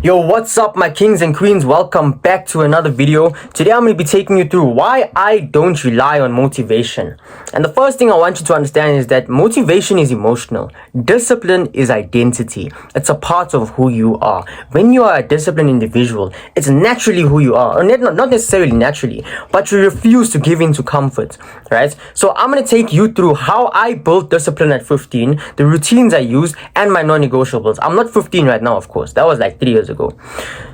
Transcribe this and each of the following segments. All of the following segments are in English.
Yo, what's up my kings and queens? Welcome back to another video. Today I'm going to be taking you through why I don't rely on motivation. And the first thing I want you to understand is that motivation is emotional. Discipline is identity. It's a part of who you are. When you are a disciplined individual, it's naturally who you are. Or not necessarily naturally, but you refuse to give in to comfort, right? So I'm going to take you through how I built discipline at 15, the routines I use, and my non-negotiables. I'm not 15 right now, of course. That was like 3 years ago.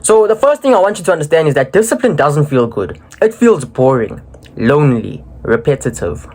So the first thing I want you to understand is that discipline doesn't feel good. It feels boring, lonely, repetitive.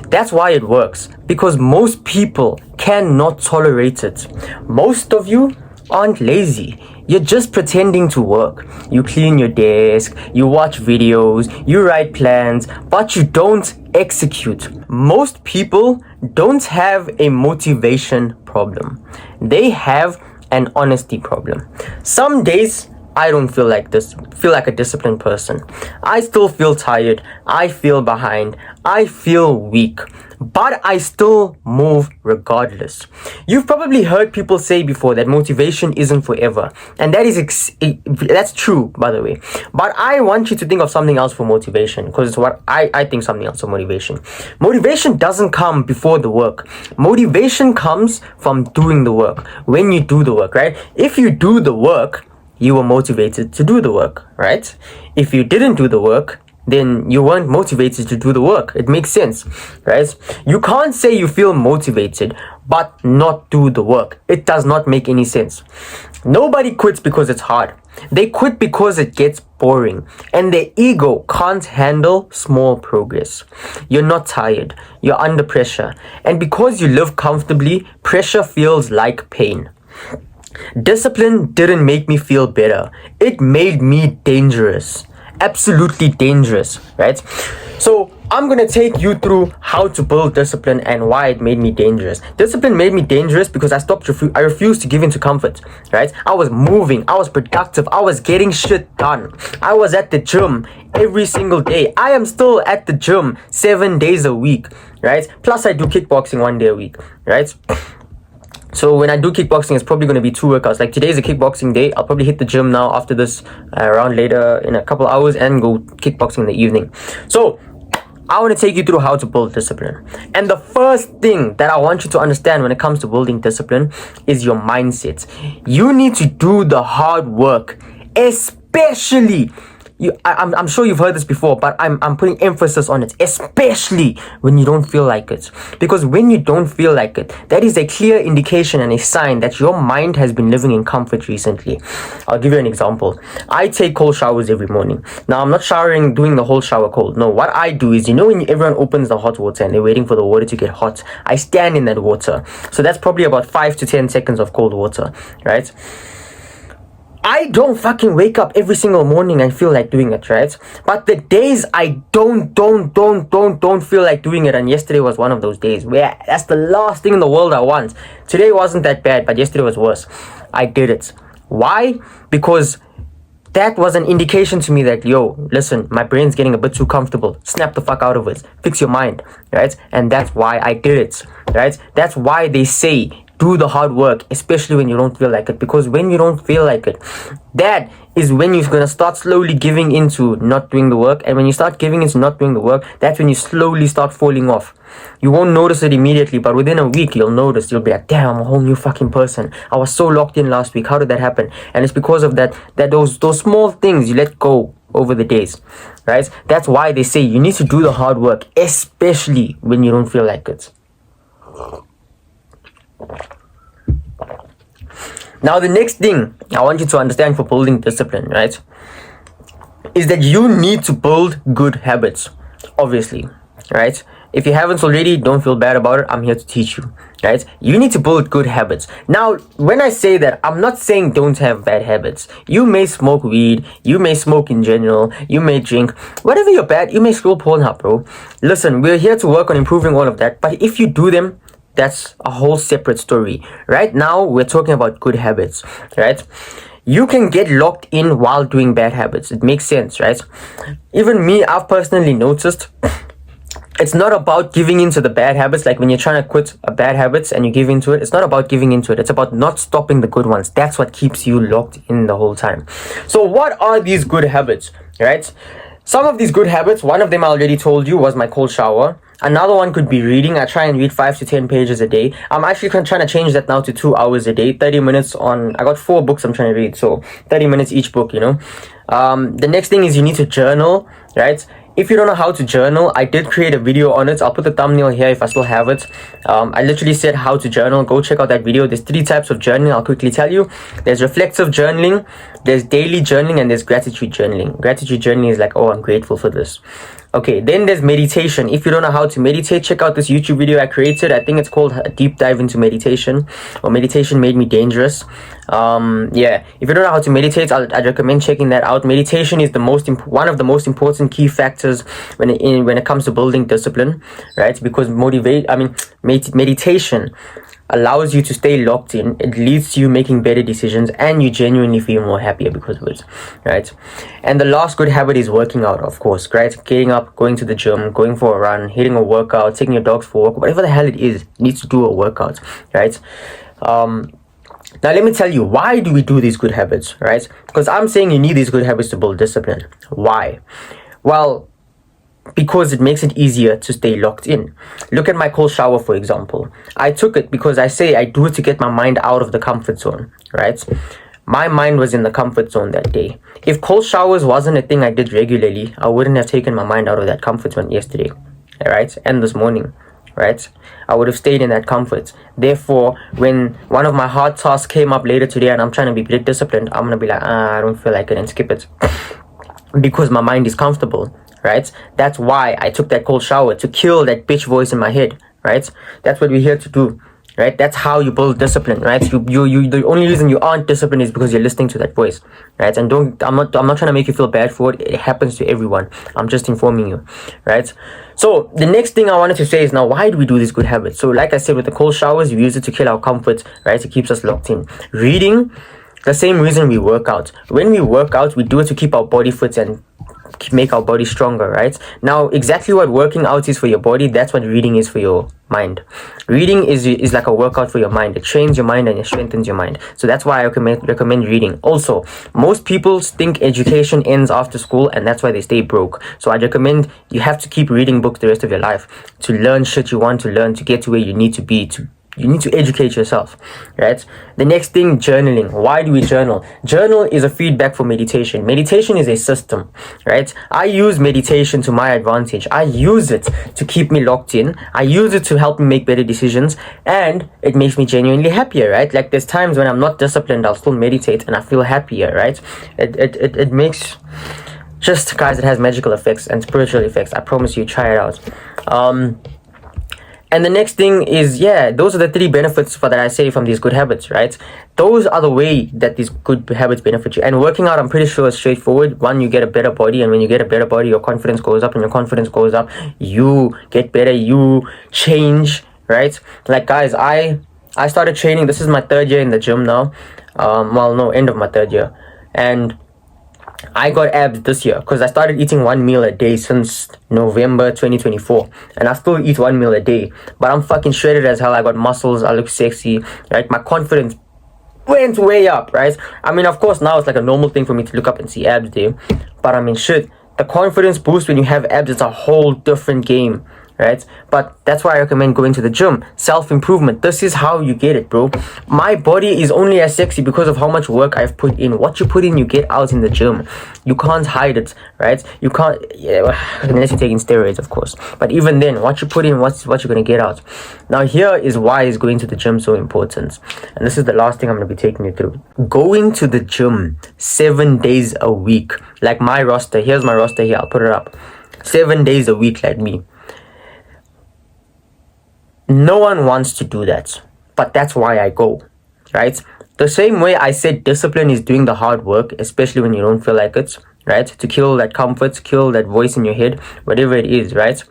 That's why it works, because most people cannot tolerate it. Most of you aren't lazy. You're just pretending to work. You clean your desk, you watch videos, you write plans, but you don't execute. Most people don't have a motivation problem. They have an honesty problem. Some days I don't feel like a disciplined person. I still feel tired. I feel behind. I feel weak. But I still move regardless. You've probably heard people say before that motivation isn't forever. And that is that's true, by the way. But I want you to think of something else for motivation, because it's what I think something else for motivation. Motivation doesn't come before the work. Motivation comes from doing the work. When you do the work, right? If you do the work, you were motivated to do the work, right? If you didn't do the work, then you weren't motivated to do the work. It makes sense, right? You can't say you feel motivated but not do the work. It does not make any sense. Nobody quits because it's hard. They quit because it gets boring and their ego can't handle small progress. You're not tired. You're under pressure. And because you live comfortably, pressure feels like pain. Discipline didn't make me feel better. It made me dangerous. Absolutely dangerous, right? So I'm going to take you through how to build discipline and why it made me dangerous. Discipline made me dangerous because I refused to give in to comfort, right? I was moving. I was productive. I was getting shit done. I was at the gym every single day. I am still at the gym 7 days a week, right? Plus I do kickboxing 1 day a week, right? So when I do kickboxing, it's probably going to be 2 workouts. Like today's a kickboxing day. I'll probably hit the gym now after this around later in a couple hours and go kickboxing in the evening. So I want to take you through how to build discipline. And the first thing that I want you to understand when it comes to building discipline is your mindset. You need to do the hard work, especially I'm sure you've heard this before, but I'm putting emphasis on it, especially when you don't feel like it. Because when you don't feel like it, that is a clear indication and a sign that your mind has been living in comfort recently. I'll give you an example. I take cold showers every morning. Now, I'm not showering, doing the whole shower cold. No, what I do is, when everyone opens the hot water and they're waiting for the water to get hot, I stand in that water. So that's probably about 5 to 10 seconds of cold water, right? I don't fucking wake up every single morning and feel like doing it, right? But the days I don't feel like doing it, and yesterday was one of those days where that's the last thing in the world I want. Today wasn't that bad, but yesterday was worse. I did it. Why? Because that was an indication to me that, listen, my brain's getting a bit too comfortable. Snap the fuck out of it. Fix your mind, right? And that's why I did it, right? That's why they say do the hard work, especially when you don't feel like it. Because when you don't feel like it, that is when you're going to start slowly giving into not doing the work. And when you start giving into not doing the work, that's when you slowly start falling off. You won't notice it immediately, but within a week, you'll notice. You'll be like, damn, I'm a whole new fucking person. I was so locked in last week. How did that happen? And it's because of that those small things you let go over the days, right? That's why they say you need to do the hard work, especially when you don't feel like it. Now, the next thing I want you to understand for building discipline, right, is that you need to build good habits, obviously, right? If you haven't already, don't feel bad about it. I'm here to teach you, right? You need to build good habits. Now, when I say that, I'm not saying don't have bad habits. You may smoke weed. You may smoke in general. You may drink. Whatever you're bad, you may scroll Pornhub, bro. Listen, we're here to work on improving all of that. But if you do them, that's a whole separate story. Right now, we're talking about good habits, right? You can get locked in while doing bad habits. It makes sense, right? Even me, I've personally noticed it's not about giving into the bad habits. Like when you're trying to quit a bad habits and you give into it, it's not about giving into it. It's about not stopping the good ones. That's what keeps you locked in the whole time. So what are these good habits, right? Some of these good habits, one of them I already told you was my cold shower. Another one could be reading. I try and read 5 to 10 pages a day. I'm actually trying to change that now to 2 hours a day, 30 minutes on. I got 4 books I'm trying to read, so 30 minutes each book, you know. The next thing is you need to journal, right? If you don't know how to journal, I did create a video on it. I'll put the thumbnail here if I still have it. I literally said how to journal. Go check out that video. There's 3 types of journaling. I'll quickly tell you. There's reflective journaling, there's daily journaling, and there's gratitude journaling. Gratitude journaling is like, oh, I'm grateful for this. Okay, then there's meditation. If you don't know how to meditate, check out this YouTube video I created. I think it's called A Deep Dive into Meditation, or Meditation Made Me Dangerous. Yeah, if you don't know how to meditate, I'd recommend checking that out. Meditation is one of the most important key factors when it comes to building discipline, right? Because meditation allows you to stay locked in. It leads to you making better decisions, and you genuinely feel more happier because of it, right? And the last good habit is working out, of course, right? Getting up, going to the gym, going for a run, hitting a workout, taking your dogs for a walk, whatever the hell it is, you need to do a workout, right? Now let me tell you, why do we do these good habits, right? Because I'm saying you need these good habits to build discipline. Why? Well, because it makes it easier to stay locked in. Look at my cold shower, for example. I took it because I do it to get my mind out of the comfort zone, right? My mind was in the comfort zone that day. If cold showers wasn't a thing I did regularly, I wouldn't have taken my mind out of that comfort zone yesterday, right? And this morning, right? I would have stayed in that comfort. Therefore, when one of my hard tasks came up later today and I'm trying to be pretty disciplined, I'm going to be like, I don't feel like it, and skip it. Because my mind is comfortable, right? That's why I took that cold shower, to kill that bitch voice in my head, right? That's what we're here to do, right? That's how you build discipline, right? You the only reason you aren't disciplined is because you're listening to that voice, right? And I'm not trying to make you feel bad for it. It happens to everyone. I'm just informing you, right? So the next thing I wanted to say is, now, why do we do these good habits? So like I said, with the cold showers, we use it to kill our comfort, right? It keeps us locked in. Reading, the same reason we work out. When we work out, we do it to keep our body fit and make our body stronger, right? Now, exactly what working out is for your body, that's what reading is for your mind. Reading is like a workout for your mind. It trains your mind and it strengthens your mind. So that's why I recommend reading. Also, most people think education ends after school, and that's why they stay broke. So I recommend you have to keep reading books the rest of your life to learn shit you want to learn, to get to where you need to be, you need to educate yourself, right? The next thing, journaling. Why do we journal? Journal is a feedback for meditation. Meditation is a system, right? I use meditation to my advantage. I use it to keep me locked in. I use it to help me make better decisions, and it makes me genuinely happier, right? Like there's times when I'm not disciplined, I'll still meditate and I feel happier, right? It makes, just, guys, it has magical effects and spiritual effects. I promise you, try it out. And the next thing is, yeah, those are the 3 benefits that I say from these good habits, right? Those are the way that these good habits benefit you. And working out, I'm pretty sure, is straightforward. One, you get a better body, and when you get a better body, your confidence goes up, and your confidence goes up, you get better, you change, right? Like, guys, I started training. This is my 3rd year in the gym now. Well, no, end of my 3rd year. And I got abs this year because I started eating 1 meal a day since November 2024, and I still eat 1 meal a day, but I'm fucking shredded as hell. I got muscles, I look sexy, right? My confidence went way up, right? I mean, of course, now it's like a normal thing for me to look up and see abs there, but I mean, shit, the confidence boost when you have abs is a whole different game, right? But that's why I recommend going to the gym. Self-improvement, this is how you get it, bro. My body is only as sexy because of how much work I've put in. What you put in, you get out in the gym. You can't hide it, right? You can't, unless you're taking steroids, of course. But even then, what you put in, what you're gonna get out. Now, here is why is going to the gym so important, and this is the last thing I'm gonna be taking you through. Going to the gym 7 days a week, like my roster. Here's my roster here, I'll put it up. 7 days a week, like me. No one wants to do that, but that's why I go, right? The same way I said discipline is doing the hard work, especially when you don't feel like it, right? To kill that comfort, kill that voice in your head, whatever it is, right?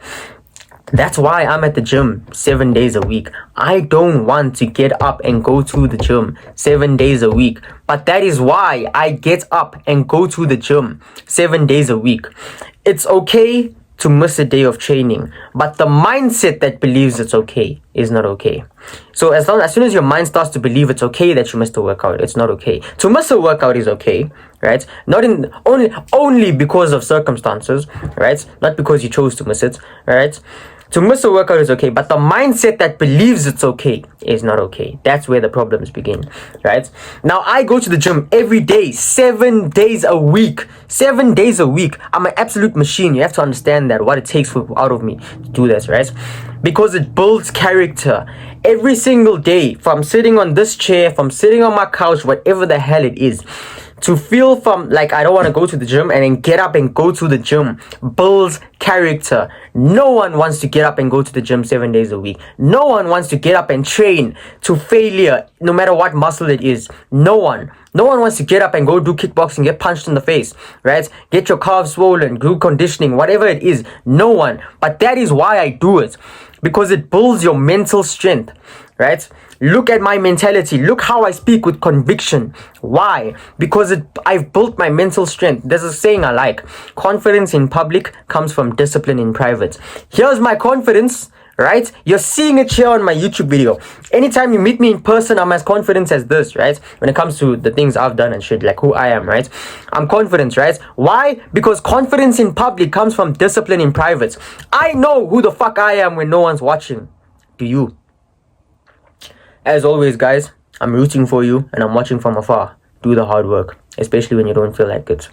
That's why I'm at the gym 7 days a week. I don't want to get up and go to the gym 7 days a week, but that is why I get up and go to the gym 7 days a week. It's okay to miss a day of training, but the mindset that believes it's okay is not okay. So as soon as your mind starts to believe it's okay that you missed a workout, it's not okay. To miss a workout is okay, right? Not in only because of circumstances, right? Not because you chose to miss it, right? To miss a workout is okay, but the mindset that believes it's okay is not okay. That's where the problems begin, right? Now, I go to the gym every day, 7 days a week. 7 days a week. I'm an absolute machine. You have to understand that, what it takes out of me to do this, right? Because it builds character. Every single day, from sitting on this chair, from sitting on my couch, whatever the hell it is, to feel from like I don't want to go to the gym and then get up and go to the gym builds character. No one wants to get up and go to the gym 7 days a week. No one wants to get up and train to failure, no matter what muscle it is. No one wants to get up and go do kickboxing, get punched in the face, right? Get your calves swollen, do conditioning, whatever it is. No one. But that is why I do it. Because it builds your mental strength, right? Look at my mentality. Look how I speak with conviction. Why? Because I've built my mental strength. There's a saying I like. Confidence in public comes from discipline in private. Here's my confidence, right? You're seeing it here on my YouTube video. Anytime you meet me in person, I'm as confident as this, right? When it comes to the things I've done and shit, like who I am, right? I'm confident, right? Why? Because confidence in public comes from discipline in private. I know who the fuck I am when no one's watching. Do you? As always, guys, I'm rooting for you and I'm watching from afar. Do the hard work, especially when you don't feel like it.